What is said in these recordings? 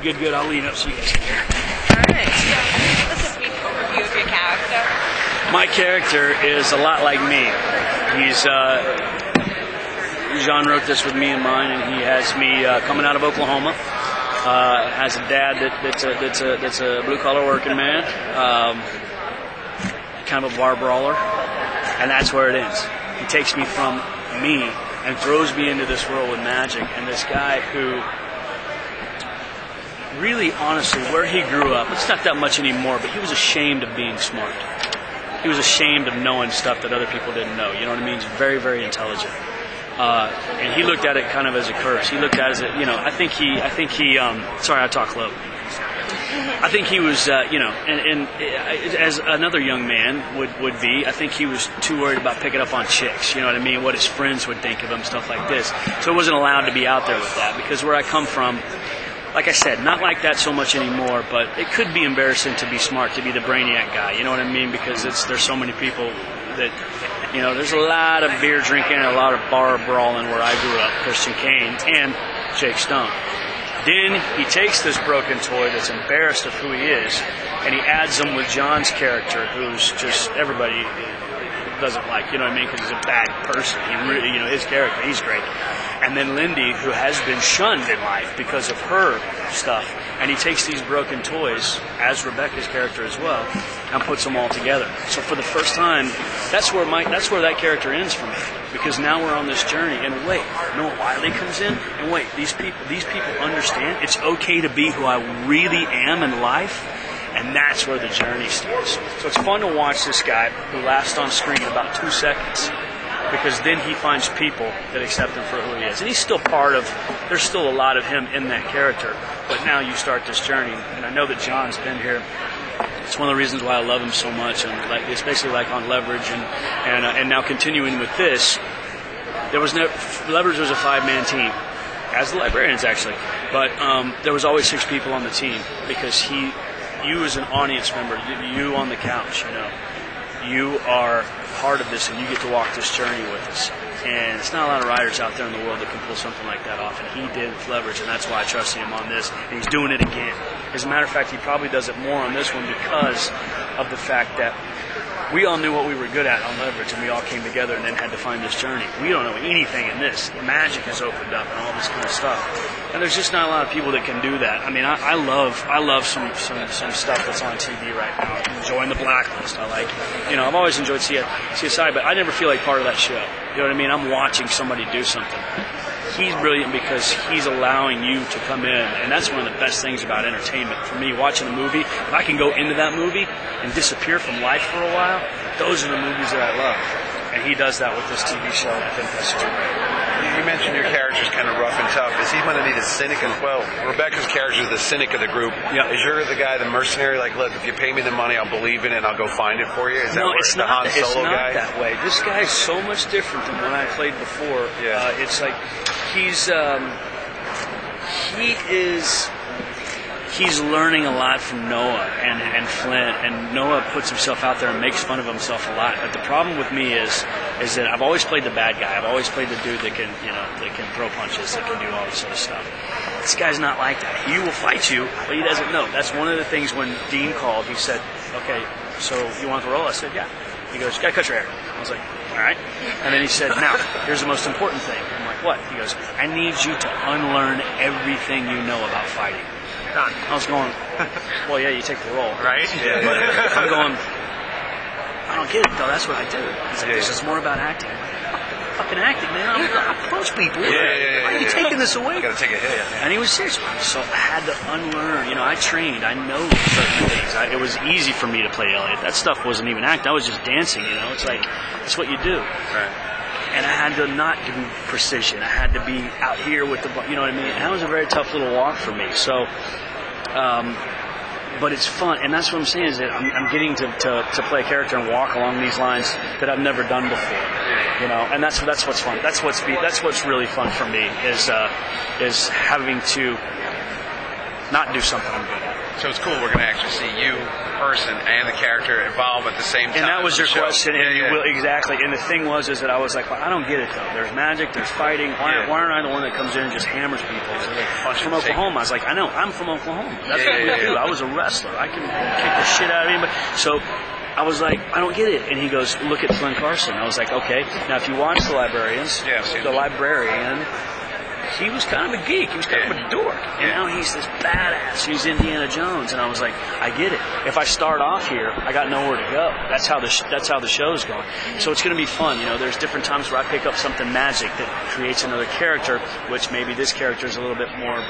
Good. I'll lean up so you guys can hear. Alright, so give us a brief overview of your character. My character is a lot like me. He's John wrote this with me in mind, and he has me coming out of Oklahoma. Has a dad that's a blue collar working man, kind of a bar brawler, and that's where it ends. He takes me from me and throws me into this world with magic, and this guy who really, honestly, where he grew up, it's not that much anymore, but he was ashamed of being smart. He was ashamed of knowing stuff that other people didn't know. You know what I mean? He's very, very intelligent. And he looked at it kind of as a curse. He looked at it as a, I think he, sorry, I talk low. I think he was, and as another young man would be, I think he was too worried about picking up on chicks, you know what I mean, what his friends would think of him, stuff like this. So he wasn't allowed to be out there with that, because where I come from, like I said, not like that so much anymore, but it could be embarrassing to be smart, to be the brainiac guy, you know what I mean, because there's so many people that, there's a lot of beer drinking and a lot of bar brawling where I grew up, Christian Kane and Jake Stone. Then he takes this broken toy that's embarrassed of who he is, and he adds them with John's character, who's just everybody doesn't like, you know what I mean, because he's a bad person. He really, his character, he's great. And then Lindy, who has been shunned in life because of her stuff, and he takes these broken toys, as Rebecca's character as well, and puts them all together. So for the first time, that's where that character ends for me, because now we're on this journey. And wait, Wiley comes in, and wait, these people understand it's okay to be who I really am in life. And that's where the journey starts. So it's fun to watch this guy who lasts on screen about 2 seconds, because then he finds people that accept him for who he is. And he's still there's still a lot of him in that character, but now you start this journey. And I know that John's been here. It's one of the reasons why I love him so much, and especially on Leverage, and now continuing with this. Leverage was a 5-man team, as the Librarians actually, but there was always 6 people on the team, because you as an audience member, you on the couch, you are part of this, and you get to walk this journey with us. And it's not a lot of writers out there in the world that can pull something like that off, and he did with Leverage, and that's why I trusted him on this, and he's doing it again. As a matter of fact, he probably does it more on this one because of the fact that we all knew what we were good at on Leverage, and we all came together and then had to find this journey. We don't know anything in this. Magic has opened up and all this kind of stuff. And there's just not a lot of people that can do that. I mean, I love some stuff that's on TV right now. I'm enjoying The Blacklist. I like, I've always enjoyed CSI, but I never feel like part of that show. You know what I mean? I'm watching somebody do something. He's brilliant because he's allowing you to come in, and that's one of the best things about entertainment. For me, watching a movie, if I can go into that movie and disappear from life for a while, those are the movies that I love. And he does that with this TV show, and I think that's just great. You mentioned your character's kind of rough and tough. Is he going to need a cynic as well? Rebecca's character is the cynic of the group. Yeah. Is you're the guy, the mercenary, like, look, if you pay me the money, I'll believe in it and I'll go find it for you? Is that no, it's the not, Han Solo it's not guy? that way. This guy is so much different than when I played before. Yeah. It's like he's learning a lot from Noah and Flint, and Noah puts himself out there and makes fun of himself a lot. But the problem with me is that I've always played the bad guy. I've always played the dude that can, that can throw punches, that can do all this sort of stuff. This guy's not like that. He will fight you, but he doesn't know. That's one of the things when Dean called, he said, okay, so you want the role? I said, yeah. He goes, you gotta cut your hair. I was like, all right. And then he said, now, here's the most important thing. I'm like, what? He goes, I need you to unlearn everything you know about fighting. I was going, well, yeah, you take the role. Right? Yeah. But I'm going, I don't get it, though. That's what I do. He's like, this is more about acting. Fucking acting, man. I punch people. Yeah. Why are you taking this away? You gotta take a hit. And he was serious. So I had to unlearn. I trained. I know certain things. It was easy for me to play Elliot. That stuff wasn't even acting. I was just dancing, It's like, it's what you do. Right. And I had to not do precision. I had to be out here with the, you know what I mean? And that was a very tough little walk for me. So, but it's fun. And that's what I'm saying is that I'm getting to play a character and walk along these lines that I've never done before. And that's what's fun. That's what's really fun for me is having to not do something I'm good at. So it's cool. We're going to actually see you, the person, and the character evolve at the same time. And that was your question, and yeah. you will, exactly. And the thing was, is that I was like, well, I don't get it though. There's magic, there's fighting. Why aren't I the one that comes in and just hammers people? So like, from Oklahoma, I was like, I know, I'm from Oklahoma. That's what we do. I was a wrestler. I can kick the shit out of anybody. So I was like, I don't get it. And he goes, look at Flynn Carson. I was like, okay. Now, if you watch The Librarians, the librarian, he was kind of a geek. He was kind of a dork. And now he's this badass. He's Indiana Jones. And I was like, I get it. If I start off here, I got nowhere to go. That's how the show's going. So it's going to be fun. You know, there's different times where I pick up something magic that creates another character, which maybe this character is a little bit more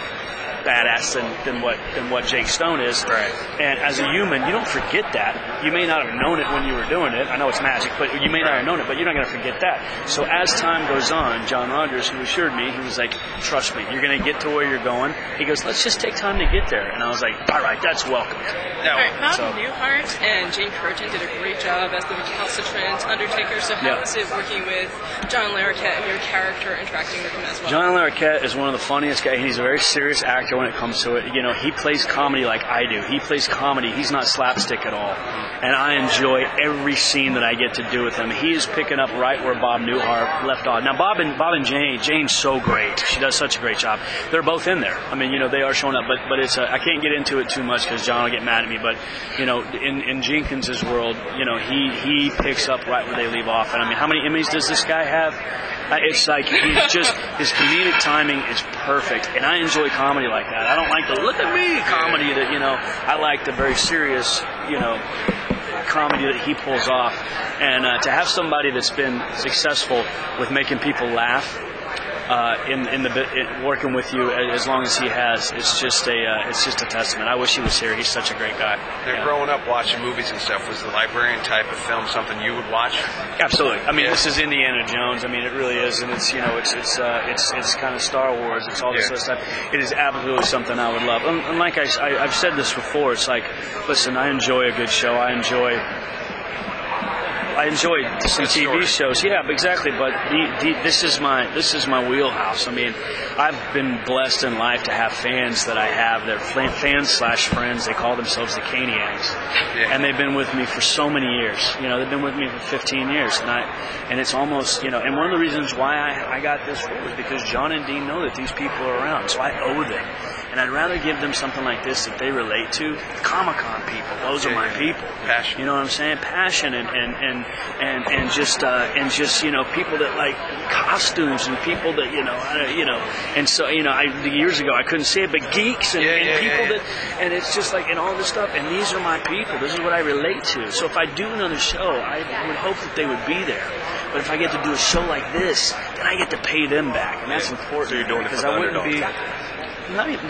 badass than what Jake Stone is. Right. And as a human, you don't forget that. You may not have known it when you were doing it. I know it's magic, but you may not have known it, but you're not going to forget that. So as time goes on, John Rogers, who assured me, he was like, trust me, you're going to get to where you're going. He goes, let's just take time to get there. And I was like, all right, that's welcome. All right, Malcolm Newhart and Jane Curtin did a great job as the recalcitrant Undertaker. So how was it working with John Larroquette and your character interacting with him as well? John Larroquette is one of the funniest guys. He's a very serious actor when it comes to it. You know, he plays comedy like I do. He plays comedy. He's not slapstick at all. And I enjoy every scene that I get to do with him. He is picking up right where Bob Newhart left off. Now, Bob and Jane's so great. She does such a great job. They're both in there. I mean, you know, they are showing up, but it's I can't get into it too much because John will get mad at me. But, you know, in Jenkins' world, you know, he picks up right where they leave off. And I mean, how many Emmys does this guy have? It's like he's just, his comedic timing is perfect. And I enjoy comedy like that. I don't like the look at me comedy that, you know, I like the very serious, you know, comedy that he pulls off. And to have somebody that's been successful with making people laugh working with you as long as he has, it's just a testament. I wish he was here. He's such a great guy. Now, growing up watching movies and stuff, was the Librarian type of film something you would watch? Absolutely. I mean, this is Indiana Jones. I mean, it really is, and it's, you know, it's kind of Star Wars. It's all this other stuff. It is absolutely something I would love. And like I've said this before, it's like, listen, I enjoy a good show. I enjoy some TV shows. Yeah, exactly. But this is my wheelhouse. I mean, I've been blessed in life to have fans that I have. They're fans/friends. They call themselves the Caniacs, and they've been with me for so many years. You know, they've been with me for 15 years, and it's almost, you know. And one of the reasons why I got this role is because John and Dean know that these people are around, so I owe them. And I'd rather give them something like this that they relate to. Comic-Con people, those are my people. Passion. You know what I'm saying? Passion and just you know, people that like costumes and people that you know. And so, you know, years ago I couldn't say it, but geeks and people that, and it's just like, and all this stuff. And these are my people. This is what I relate to. So if I do another show, I would hope that they would be there. But if I get to do a show like this, then I get to pay them back, and that's important. So you're doing it because for I wouldn't be. I don't even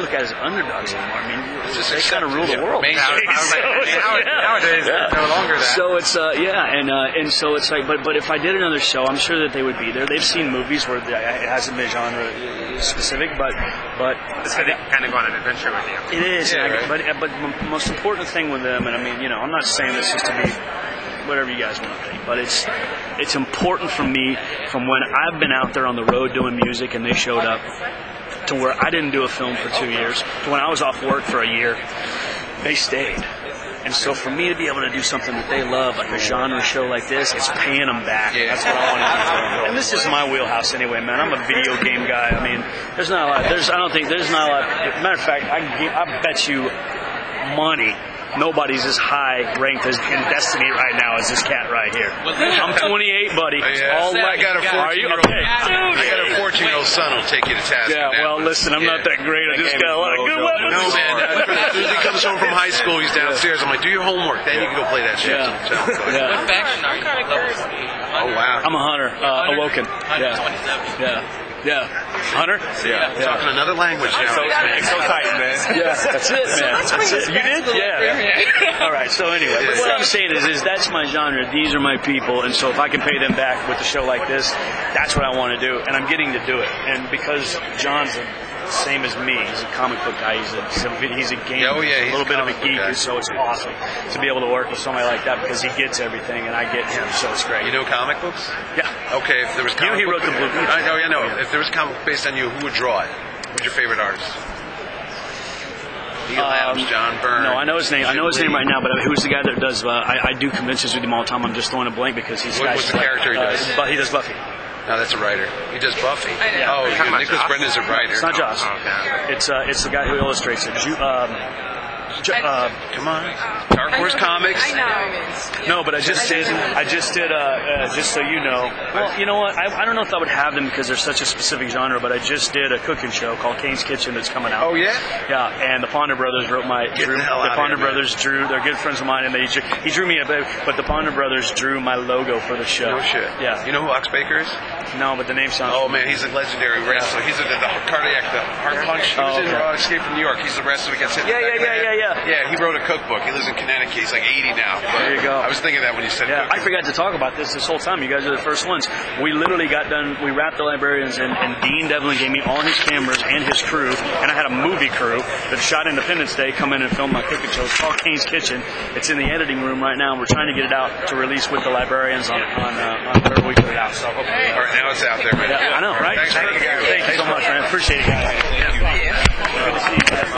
look at it as underdogs anymore. I mean, they kind of rule the world. Nowadays, they're no longer that. So it's and so it's like, but if I did another show, I'm sure that they would be there. They've seen movies where it hasn't been genre specific, but it's kind of go on an adventure with you. It is, but the most important thing with them, and I mean, you know, I'm not saying this just to be whatever you guys want to think, but it's important for me from when I've been out there on the road doing music and they showed up, to where I didn't do a film for 2 years, to when I was off work for a year, they stayed. And so for me to be able to do something that they love, like a genre show like this, it's paying them back. That's what I want to do. And this is my wheelhouse anyway, man. I'm a video game guy. I mean, there's not a lot. Matter of fact, I bet you money nobody's as high ranked as in Destiny right now as this cat right here. I'm 28, buddy. I got a 14-year-old son who'll take you to task. Yeah, well, listen, I'm not that great. I just got a lot of good weapons. No, man. As soon as he comes home from high school, he's downstairs. I'm like, do your homework. Then you can go play that shit. What faction are you? Oh, wow. I'm a hunter. Awoken. Yeah. Hunter? Yeah. Talking another language now. It's so tight, man. Yeah, that's it, man. That's it. You did? Yeah. All right, so anyway, but what I'm saying is that's my genre. These are my people, and so if I can pay them back with a show like this, that's what I want to do, and I'm getting to do it. And because John's the same as me, he's a comic book guy, he's a gamer, a little bit of a geek, and so it's awesome to be able to work with somebody like that because he gets everything, and I get him, so it's great. You know comic books? Yeah. Okay, if there was comic he wrote the Blue. I know. If there was a comic book based on you, who would draw it? Who's your favorite artist? Neil Adams, John Byrne. No, I know his name. I know his name right now, but who's the guy that does? I do conventions with him all the time. I'm just throwing a blank because he's. What's the character he does? He does Buffy. No, that's a writer. He does Buffy. I know. Oh, Nicholas Brendan's a writer. It's not Joss. It's the guy who illustrates it. Come on. Dark Horse Comics. I know. No, but I just did, just so you know. Well, you know what? I don't know if I would have them because they're such a specific genre, but I just did a cooking show called Kane's Kitchen that's coming out. Oh, yeah? Yeah, and the Ponder Brothers wrote they're good friends of mine, and he drew me a bit, but the Ponder Brothers drew my logo for the show. No shit. Yeah. You know who Ox Baker is? No, but the name sounds Oh, man, he's a legendary wrestler. He's in the cardiac, the heart punch. He was in Escape from New York. He's the wrestler who gets hit in the back of the head. Yeah, he wrote a cookbook. He lives in Connecticut. He's like 80 now. But there you go. I was thinking that when you said I forgot to talk about this whole time. You guys are the first ones. We literally got done, we wrapped the Librarians, and Dean Devlin gave me all his cameras and his crew, and I had a movie crew that shot Independence Day come in and film my cooking show. It's called Kane's Kitchen. It's in the editing room right now, and we're trying to get it out to release with the Librarians on whatever we put it out. So hopefully. All right, now it's out there, man. Yeah, I know, right? Thanks, Thank you so much, man. Appreciate it, guys. Thank you. Good to see you guys.